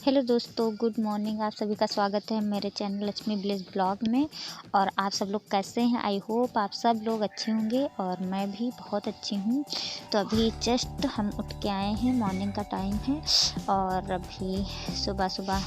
Hello दोस्तों, good morning. आप सभी का स्वागत है मेरे चैनल लक्ष्मी ब्लेस ब्लॉग में। और आप सब लोग कैसे हैं? आई होप आप सब लोग अच्छे होंगे और मैं भी बहुत अच्छी हूँ। तो अभी जस्ट हम उठ के आए हैं, मॉर्निंग का टाइम है और अभी सुबह सुबह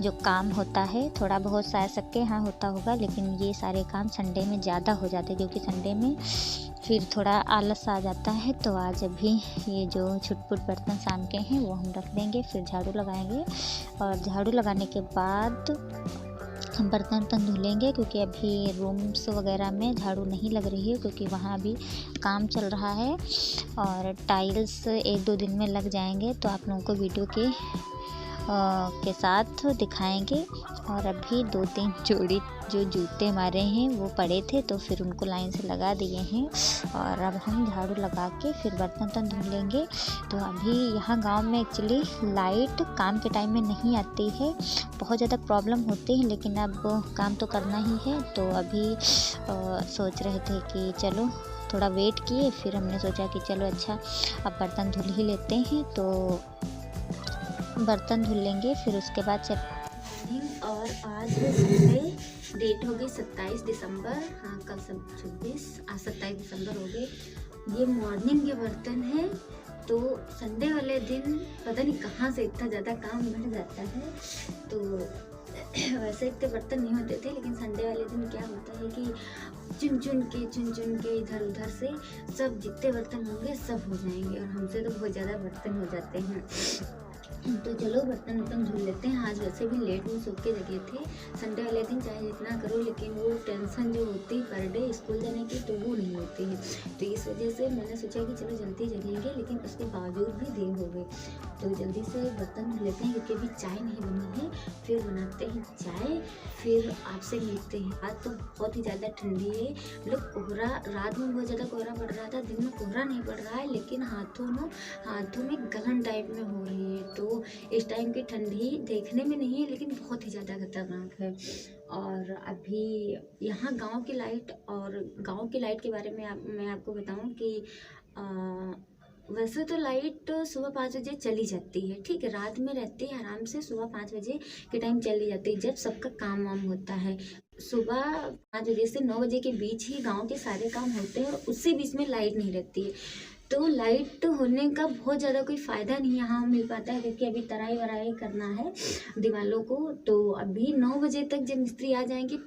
जो काम होता है थोड़ा बहुत शायद सबके यहाँ होता होगा, लेकिन ये सारे काम संडे में ज़्यादा हो जाते हैं क्योंकि संडे में फिर थोड़ा आलस आ जाता है। तो आज अभी ये जो छुटपुट बर्तन शाम के हैं वो हम रख देंगे, फिर झाड़ू लगाएंगे और झाड़ू लगाने के बाद हम बर्तन धुलेंगे क्योंकि अभी रूम्स वगैरह में झाड़ू नहीं लग रही है क्योंकि वहाँ अभी काम चल रहा है और टाइल्स 1-2 दिन में लग जाएंगे। तो आप लोगों को वीडियो के साथ दिखाएंगे। और अभी 2-3 जोड़ी जो जूते हमारे हैं वो पड़े थे तो फिर उनको लाइन से लगा दिए हैं और अब हम झाड़ू लगा के फिर बर्तन धुल लेंगे। तो अभी यहाँ गांव में एक्चुअली लाइट काम के टाइम में नहीं आती है, बहुत ज़्यादा प्रॉब्लम होती है, लेकिन अब काम तो करना ही है। तो अभी सोच रहे थे कि चलो थोड़ा वेट किए, फिर हमने सोचा कि चलो अच्छा अब बर्तन धुल ही लेते हैं। तो बर्तन धुल लेंगे फिर उसके बाद और आज है संडे, डेट हो गई 27 दिसंबर। हाँ, कल सब 26, आज 27 दिसंबर हो गए। ये मॉर्निंग के बर्तन है। तो संडे वाले दिन पता नहीं कहाँ से इतना ज़्यादा काम बढ़ जाता है। तो वैसे इतने बर्तन नहीं होते थे, लेकिन संडे वाले दिन क्या होता है कि चुन चुन के इधर उधर से सब जितने बर्तन होंगे सब हो जाएंगे और हमसे तो बहुत ज़्यादा बर्तन हो जाते हैं। तो चलो बर्तन धुल लेते हैं। आज वैसे भी लेट में सो के जगे थे। संडे वाले दिन चाहे जितना करो, लेकिन वो टेंशन जो होती पर डे स्कूल जाने की तो वो नहीं होती है। तो इस वजह से मैंने सोचा कि चलो जल्दी जगेंगे, लेकिन उसके बावजूद भी देर हो गई। तो जल्दी से बर्तन धुल लेते हैं क्योंकि अभी चाय नहीं बनी है। फिर बनाते हैं चाय, फिर आपसे मिलते हैं। आज तो बहुत ही ज़्यादा ठंडी है, मतलब कोहरा, रात में बहुत ज़्यादा कोहरा पड़ रहा था, दिन में कोहरा नहीं पड़ रहा है, लेकिन हाथों में गलन टाइप में हो रही है। तो इस टाइम की ठंडी देखने में नहीं है, लेकिन बहुत ही ज़्यादा खतरनाक है। और अभी यहाँ गांव की लाइट के बारे में मैं आपको बताऊं कि वैसे तो लाइट सुबह 5 बजे चली जाती है, ठीक है, रात में रहती है आराम से, सुबह 5 बजे के टाइम चली जाती है जब सबका काम वाम होता है। सुबह 5 बजे से 9 बजे के बीच ही गांव के सारे काम होते हैं और उससे बीच में लाइट नहीं रहती है। तो लाइट होने का बहुत ज़्यादा कोई फ़ायदा नहीं यहाँ मिल पाता है क्योंकि अभी तराई वराई करना है दीवालों को। तो अभी 9 बजे तक जब मिस्त्री आ जाएंगे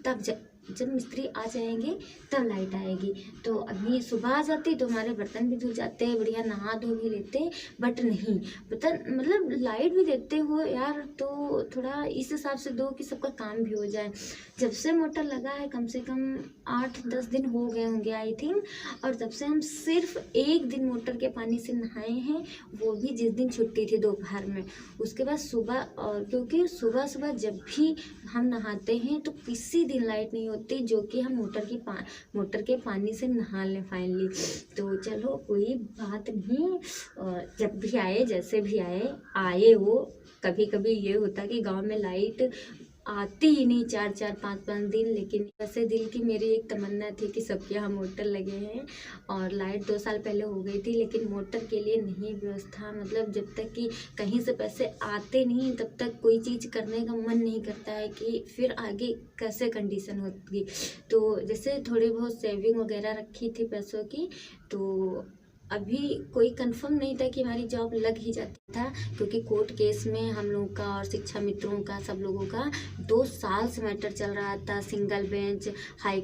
जब मिस्त्री आ जाएंगे तब लाइट आएगी। तो अभी सुबह आ जाती तो हमारे बर्तन भी धुल जाते हैं, बढ़िया नहा धो भी लेते, बट नहीं पता, मतलब लाइट भी देते हो यार तो थोड़ा इस हिसाब से दो कि सबका काम भी हो जाए। जब से मोटर लगा है कम से कम 8-10 दिन हो गए होंगे आई थिंक, और जब से हम सिर्फ 1 दिन मोटर के पानी से नहाए हैं, वो भी जिस दिन छुट्टी थी दोपहर में। उसके बाद सुबह, और क्योंकि सुबह सुबह जब भी हम नहाते हैं तो किसी दिन लाइट नहीं होती जो कि हम मोटर के पानी से नहा लें फाइनली। तो चलो कोई बात नहीं, जब भी आए जैसे भी आए वो, कभी कभी ये होता कि गांव में लाइट आती ही नहीं 4-4 5-5 दिन। लेकिन वैसे दिल की मेरी एक तमन्ना थी कि सबके यहाँ मोटर लगे हैं और लाइट 2 साल पहले हो गई थी, लेकिन मोटर के लिए नहीं व्यवस्था, मतलब जब तक कि कहीं से पैसे आते नहीं तब तक कोई चीज़ करने का मन नहीं करता है कि फिर आगे कैसे कंडीशन होगी। तो जैसे थोड़ी बहुत सेविंग वगैरह रखी थी पैसों की, तो अभी कोई कंफर्म नहीं था कि हमारी जॉब लग ही जाती था क्योंकि कोर्ट केस में हम लोगों का और शिक्षा मित्रों का सब लोगों का 2 साल से मैटर चल रहा था। सिंगल बेंच, हाई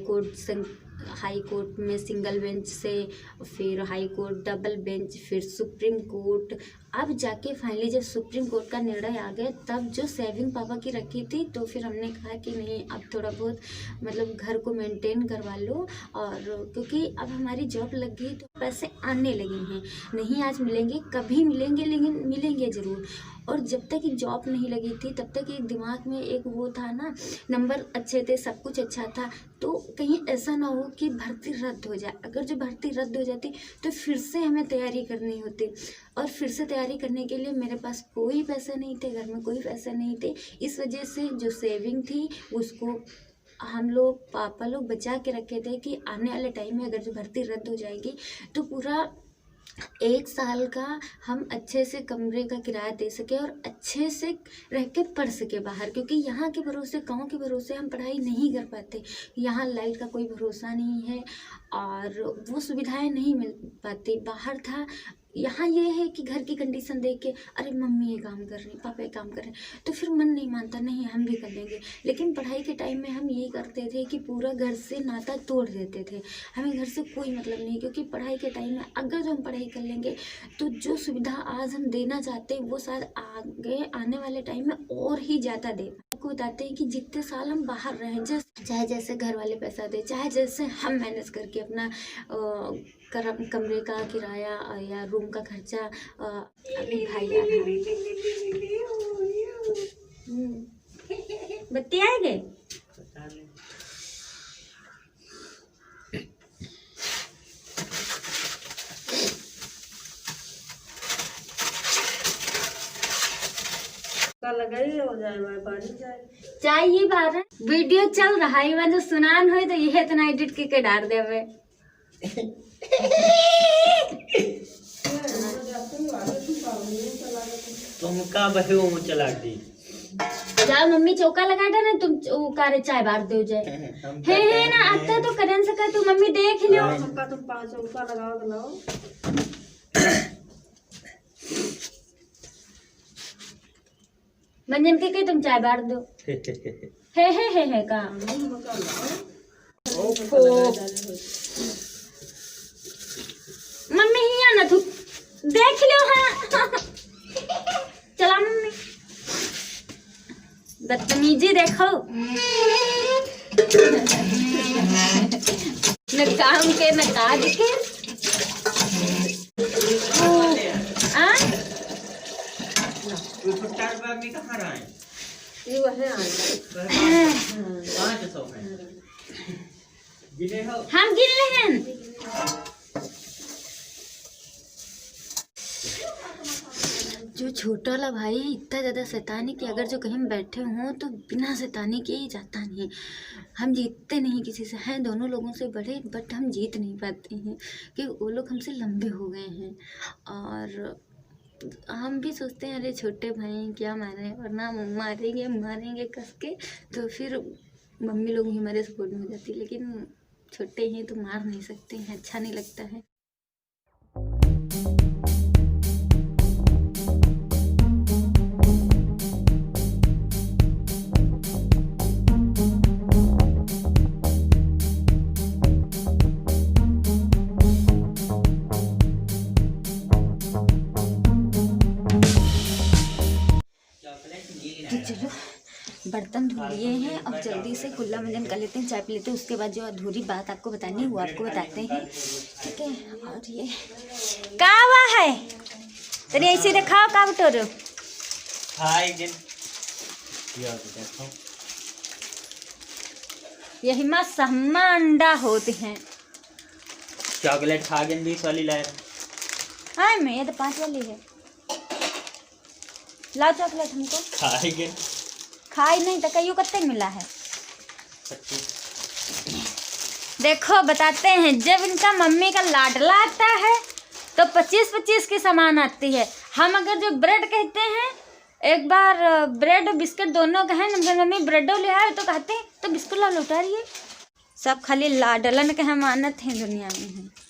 कोर्ट में सिंगल बेंच से, फिर हाई कोर्ट डबल बेंच, फिर सुप्रीम कोर्ट। अब जाके फाइनली जब सुप्रीम कोर्ट का निर्णय आ गया तब जो सेविंग पापा की रखी थी, तो फिर हमने कहा कि नहीं अब थोड़ा बहुत मतलब घर को मेंटेन करवा लो, और क्योंकि अब हमारी जॉब लग गई तो पैसे आने लगे हैं। नहीं आज मिलेंगे, कभी मिलेंगे, लेकिन मिलेंगे ज़रूर। और जब तक एक जॉब नहीं लगी थी तब तक एक दिमाग में एक वो था ना, नंबर अच्छे थे, सब कुछ अच्छा था, तो कहीं ऐसा ना हो कि भर्ती रद्द हो जाए। अगर जो भर्ती रद्द हो जाती तो फिर से हमें तैयारी करनी होती, और फिर से तैयारी करने के लिए मेरे पास कोई पैसे नहीं थे, घर में कोई पैसे नहीं थे। इस वजह से जो सेविंग थी उसको हम लोग पापा लोग बचा के रखे थे कि आने वाले टाइम में अगर जो भर्ती रद्द हो जाएगी तो पूरा 1 साल का हम अच्छे से कमरे का किराया दे सके और अच्छे से रह के पढ़ सके बाहर, क्योंकि यहाँ के भरोसे, गांव के भरोसे हम पढ़ाई नहीं कर पाते। यहाँ लाइट का कोई भरोसा नहीं है और वो सुविधाएं नहीं मिल पाती। बाहर था, यहाँ ये है कि घर की कंडीशन देख के अरे मम्मी ये काम कर रही है, पापा ये काम कर रहे हैं, तो फिर मन नहीं मानता, नहीं हम भी कर लेंगे। लेकिन पढ़ाई के टाइम में हम ये करते थे कि पूरा घर से नाता तोड़ देते थे, हमें घर से कोई मतलब नहीं, क्योंकि पढ़ाई के टाइम में अगर जो हम पढ़ाई कर लेंगे तो जो सुविधा आज हम देना चाहते हैं वो शायद आगे आने वाले टाइम में और ही ज़्यादा दे। आपको बताते हैं कि जितने साल हम बाहर रहें, चाहे जैसे घर वाले पैसा दे, चाहे जैसे हम मैनेज करके अपना कमरे का किराया या रूम का खर्चा अभी भाई बत्ती आएंगे। लगाई हो जाए पानी जाए चाहिए बार वीडियो चल रहा है, मैं जो सुनान हो तो यह इतना एडिट के डाल देवे। तुम का बहे वो चला दी जाओ मम्मी चौका लगा दे ना, तुम कारे चाय बार दे जाए है ना आता तो करन सका तू मम्मी देख लो सबका तुम 5 चौका लगाओ तो लाओ। मंजन के तुम चाय बार दो है का मम्मी हिया ना तू देख लो। हाँ चला मम्मी बदतमीजी देखो न काम के न काज के। कहाँ रहा है? ये वह हम गिन रहे हैं। जो छोटा वाला भाई इतना ज़्यादा शैतानी कि अगर जो कहीं हम बैठे हों तो बिना शैतानी के ही जाता नहीं। हम जीतते नहीं किसी से, हैं दोनों लोगों से बड़े, बट हम जीत नहीं पाते हैं कि वो लोग हमसे लंबे हो गए हैं। और हम भी सोचते हैं अरे छोटे भाई क्या मारे, वरना मारेंगे कस के, तो फिर मम्मी लोग भी हमारे सपोर्ट में हो जाती है। लेकिन छोटे हैं तो मार नहीं सकते हैं, अच्छा नहीं लगता है। चलो बर्तन धो लिए हैं, अब जल्दी से कुल्ला मंजन कर लेते हैं, चाय पी लेते हैं, उसके बाद जो अधूरी बात आपको बतानी है वो आपको बताते हैं, ठीक है। और ये का हुआ है तेरी ऐसे दिखाओ का बटोरो यही माँ सहमा अंडा होते हैं। चॉकलेट खा गए 20 वाली लाए। हाँ मैं ये तो 5 वाली है, लाओ चॉकलेट हमको। खाएंगे खाई नहीं तो कईयों कत्ते मिला है। देखो बताते हैं, जब इनका मम्मी का लाडला आता है तो 25-25 की सामान आती है। हम अगर जो ब्रेड कहते हैं, एक बार ब्रेड बिस्किट दोनों कहें, मम्मी ब्रेडो ले आए तो कहते हैं तो बिस्कुट ला लौटा रही है। सब खाली लाडलन के अमानत हैं दुनिया में है।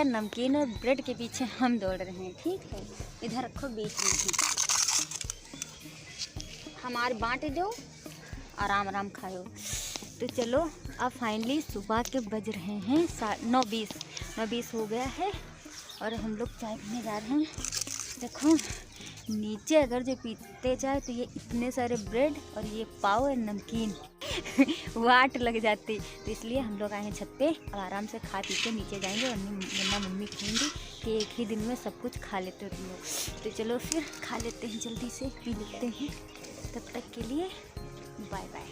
नमकीन और ब्रेड के पीछे हम दौड़ रहे हैं, ठीक है। इधर रखो बीच में, हमारे बांट दो, आराम आराम खाओ। तो चलो अब फाइनली सुबह के बज रहे हैं 9:20 हो गया है और हम लोग चाय पीने जा रहे हैं। देखो नीचे अगर जो पीते चाय तो ये इतने सारे ब्रेड और ये पाव और नमकीन वाट लग जाती, तो इसलिए हम लोग आए हैं छत पे। अब आराम से खा पी के नीचे जाएंगे, वरना मम्मी कहेंगी कि एक ही दिन में सब कुछ खा लेते हो तुम लोग। तो चलो फिर खा लेते हैं, जल्दी से पी लेते हैं। तब तक के लिए बाय बाय।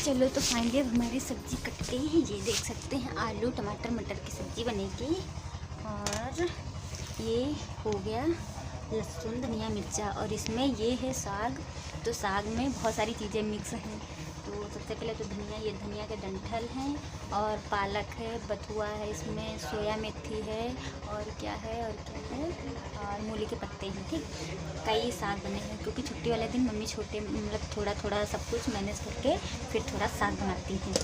चलो तो फाइनली अब हमारी सब्ज़ी कट गई है। ये देख सकते हैं आलू टमाटर मटर की सब्ज़ी बनेगी। और ये हो गया लहसुन धनिया मिर्चा, और इसमें ये है साग। तो साग में बहुत सारी चीज़ें मिक्स हैं। तो सबसे पहले तो धनिया, ये धनिया के डंठल हैं, और पालक है, बथुआ है, इसमें सोया मेथी है, और क्या है और मूली के पत्ते हैं। ठीक, कई साग बने हैं क्योंकि छुट्टी वाले दिन मम्मी छोटे मतलब थोड़ा थोड़ा सब कुछ मैनेज करके फिर थोड़ा साग बनाती हैं।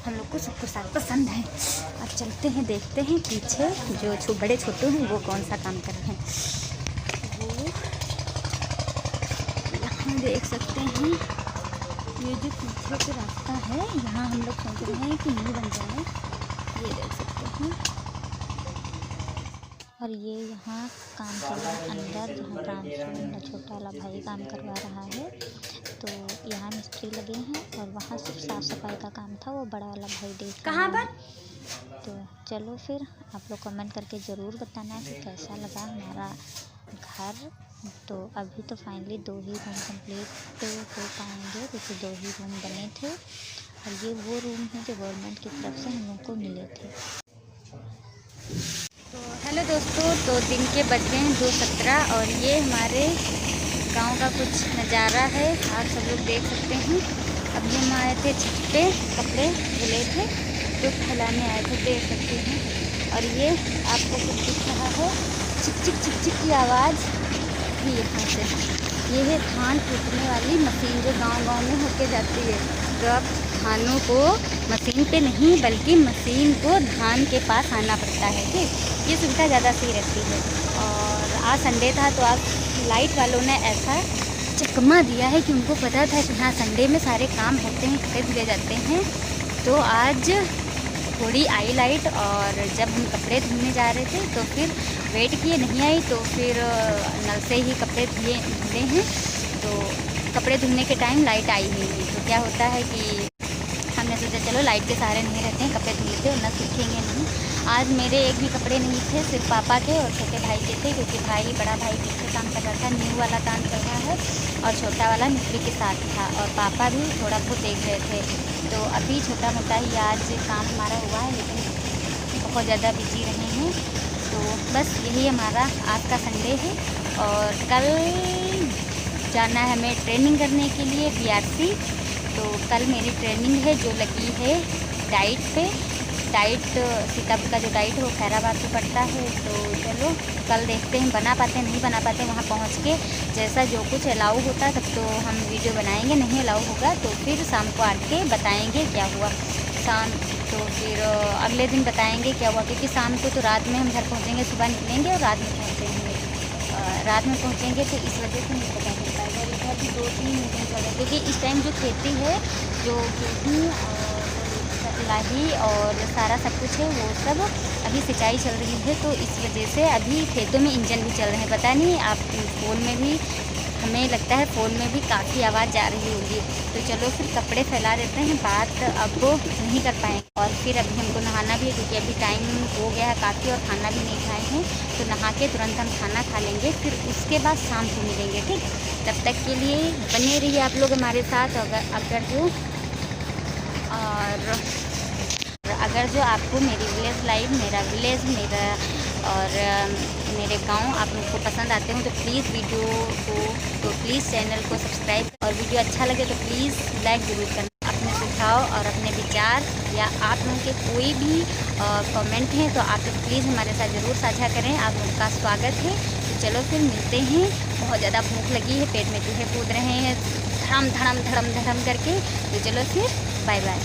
हम लोग को सबको साग पसंद है। अब चलते हैं, देखते हैं पीछे जो बड़े छोटू हैं वो कौन सा काम कर रहे हैं। वो यहाँ देख सकते हैं, ये जो पीछे का रास्ता है, यहाँ हम लोग सोच रहे हैं कि नींव बन जाए। ये देख सकते हैं। और ये यहाँ काम चल रहा है अंदर, जहाँ प्रांशु मेरा छोटा वाला भाई काम करवा रहा है। तो यहाँ मिस्त्री लगे हैं, और वहाँ सिर्फ साफ़ सफाई का काम था, वो बड़ा वाला भाई देख कहाँ पर। तो चलो फिर आप लोग कमेंट करके ज़रूर बताना कि कैसा लगा हमारा घर। तो अभी तो फाइनली 2 ही रूम कंप्लीट हो पाएंगे, क्योंकि 2 ही रूम बने थे। और ये वो रूम है जो गवर्नमेंट की तरफ से हम लोग को मिले थे। तो हेलो दोस्तों, तो दिन के बज गए हैं 2:17, और ये हमारे गांव का कुछ नज़ारा है, आप सब लोग देख सकते हैं। अभी हम आए थे छत पे, कपड़े धुले थे तो फैलाने आए थे, देख सकते हैं। और ये आपको कुछ दिख रहा है, चिक चिक चिक चिक की आवाज़ भी यहाँ से। ये है धान कूटने वाली मशीन जो गांव-गांव में होके जाती है। तो अब धानों को मशीन पे नहीं बल्कि मशीन को धान के पास आना पड़ता है। ठीक, ये सुविधा ज़्यादा सही रहती है। और आज संडे था तो आज लाइट वालों ने ऐसा चकमा दिया है कि उनको पता था कि हाँ संडे में सारे काम होते हैं, कपड़े धुले जाते हैं। तो आज थोड़ी आई लाइट, और जब हम कपड़े धुलने जा रहे थे तो फिर वेट किए, नहीं आई, तो फिर नल से ही कपड़े धुले हैं। तो कपड़े धुलने के टाइम लाइट आई ही नहीं। तो क्या होता है कि हमने सोचा चलो लाइट के सहारे नहीं रहते हैं, कपड़े धुल लेते वरना सूखेंगे नहीं। आज मेरे एक भी कपड़े नहीं थे, सिर्फ पापा के और छोटे भाई के थे, क्योंकि बड़ा भाई पीछे काम कर रहा था, न्यू वाला काम कर रहा है, और छोटा वाला मिस्त्री के साथ था, और पापा भी थोड़ा बहुत देख रहे थे। तो अभी छोटा मोटा ही आज काम हमारा हुआ है, लेकिन बहुत ज़्यादा बिजी रहे हैं। तो बस यही हमारा आज का संडे है। और कल जाना है हमें ट्रेनिंग करने के लिए BRC। तो कल मेरी ट्रेनिंग है जो लगी है डाइट पे। डाइट सीतापुर का जो डाइट है वो खैराबाद से पड़ता है। तो चलो कल देखते हैं, बना पाते हैं नहीं बना पाते, वहाँ पहुँच के जैसा जो कुछ अलाउ होता तब तो हम वीडियो बनाएंगे, नहीं अलाउ होगा तो फिर शाम को आके बताएंगे क्या हुआ। शाम तो फिर अगले दिन बताएंगे क्या हुआ, क्योंकि शाम को तो रात में हम घर पहुँचेंगे, सुबह निकलेंगे और रात में पहुँचेंगे। रात में पहुँचेंगे तो इस वजह से नहीं पता चल पाएगा। इधर भी 2-3 मीटिंग चल रही है, क्योंकि इस टाइम जो खेती है, जो गेहूँ और लाही और सारा सब कुछ है वो सब अभी सिंचाई चल रही है। तो इस वजह से अभी खेतों में इंजन भी चल रहे हैं। पता नहीं आप फ़ोन में भी, हमें लगता है फ़ोन में भी काफ़ी आवाज़ जा रही होगी। तो चलो फिर कपड़े फैला देते हैं, बात अब नहीं कर पाएंगे। और फिर अभी हमको नहाना भी है, क्योंकि अभी टाइम हो गया है काफ़ी और खाना भी नहीं खाए हैं। तो नहा के तुरंत हम खाना खा लेंगे, फिर उसके बाद शाम को मिलेंगे। ठीक, तब तक के लिए बने रहिए आप लोग हमारे साथ। अगर जो आपको मेरी विलेज लाइफ, मेरा विलेज, मेरे गांव आप लोग को पसंद आते हो तो प्लीज़ वीडियो को, तो प्लीज़ चैनल को सब्सक्राइब, और वीडियो अच्छा लगे तो प्लीज़ लाइक ज़रूर करना। अपने सुझाव और अपने विचार या आप लोगों के कोई भी कमेंट हैं तो आप लोग प्लीज़ हमारे साथ ज़रूर साझा करें, आप लोगों का स्वागत है। तो चलो फिर मिलते हैं। बहुत ज़्यादा भूख लगी है, पेट में चूहे कूद रहे हैं धड़म धड़म धड़म धड़म करके। तो चलो फिर बाय बाय।